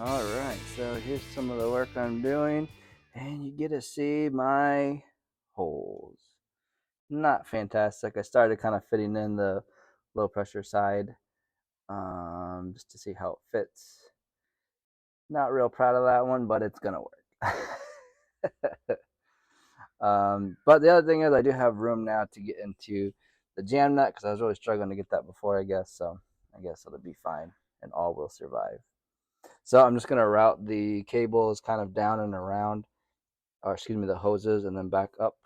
Alright, so here's some of the work I'm doing, and you get to see my holes. Not fantastic. I started kind of fitting in the low pressure side just to see how it fits. Not real proud of that one, but it's gonna work. But the other thing is I do have room now to get into the jam nut because I was really struggling to get that before, I guess. So I guess it'll be fine and all will survive. So I'm just gonna route the cables kind of down and around, or excuse me, the hoses, and then back up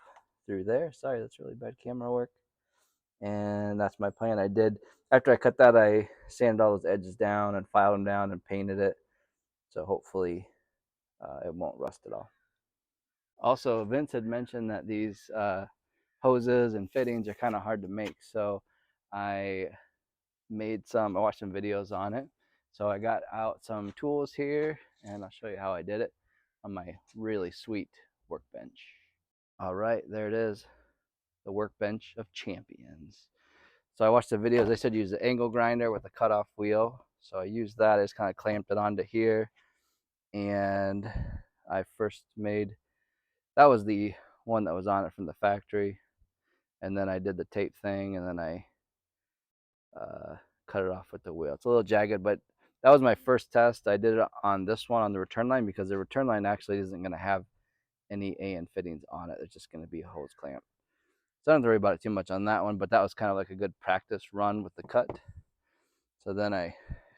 through there. Sorry, that's really bad camera work. And that's my plan. I did, after I cut that, I sanded all those edges down and filed them down and painted it. So hopefully it won't rust at all. Also, Vince had mentioned that these hoses and fittings are kind of hard to make. So I watched some videos on it. So I got out some tools here and I'll show you how I did it on my really sweet workbench. All right, there it is, the workbench of champions. So I watched the videos. They said use the angle grinder with a cutoff wheel. So I used that. I just kind of clamped it onto here. And I first made, that was the one that was on it from the factory. And then I did the tape thing, and then I cut it off with the wheel. It's a little jagged, but that was my first test. I did it on this one on the return line because the return line actually isn't going to have any AN fittings on it. It's just going to be a hose clamp. So I don't have to worry about it too much on that one, but that was kind of like a good practice run with the cut. So then I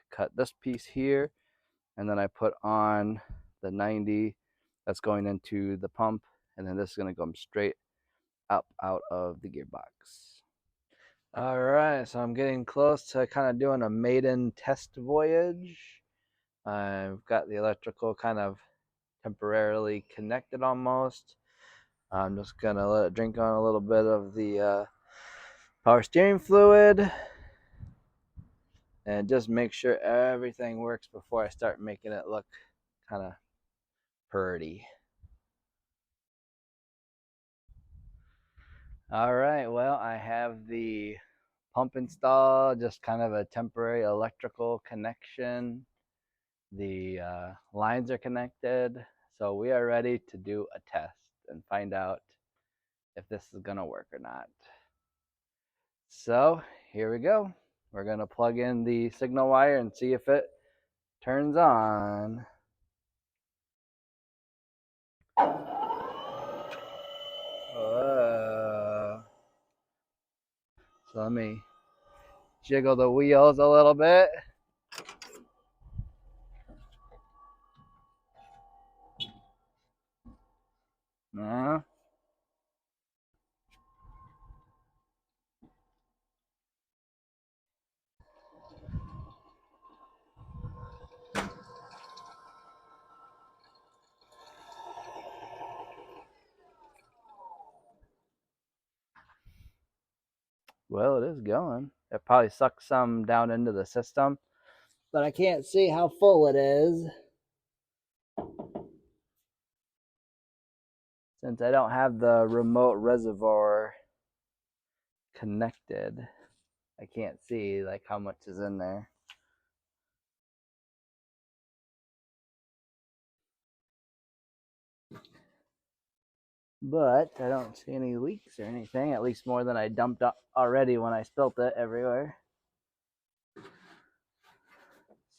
cut this piece here, and then I put on the 90 that's going into the pump, and then this is going to go straight up out of the gearbox. All right, so I'm getting close to kind of doing a maiden test voyage. I've got the electrical kind of temporarily connected almost. I'm just gonna let it drink on a little bit of the power steering fluid and just make sure everything works before I start making it look kind of pretty. All right, well, I have the pump installed, just kind of a temporary electrical connection. The lines are connected, so we are ready to do a test and find out if this is gonna work or not. So here we go. We're gonna plug in the signal wire and see if it turns on. So let me jiggle the wheels a little bit. Well, it is going. It probably sucks some down into the system, but I can't see how full it is since I don't have the remote reservoir connected. I can't see like how much is in there. But I don't see any leaks or anything, at least more than I dumped already when I spilt it everywhere.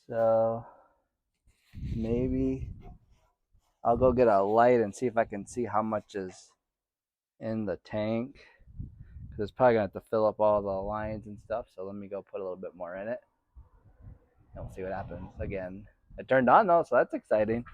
So maybe I'll go get a light and see if I can see how much is in the tank, because it's probably gonna have to fill up all the lines and stuff. So let me go put a little bit more in it and we'll see what happens. Again, it turned on though, so that's exciting.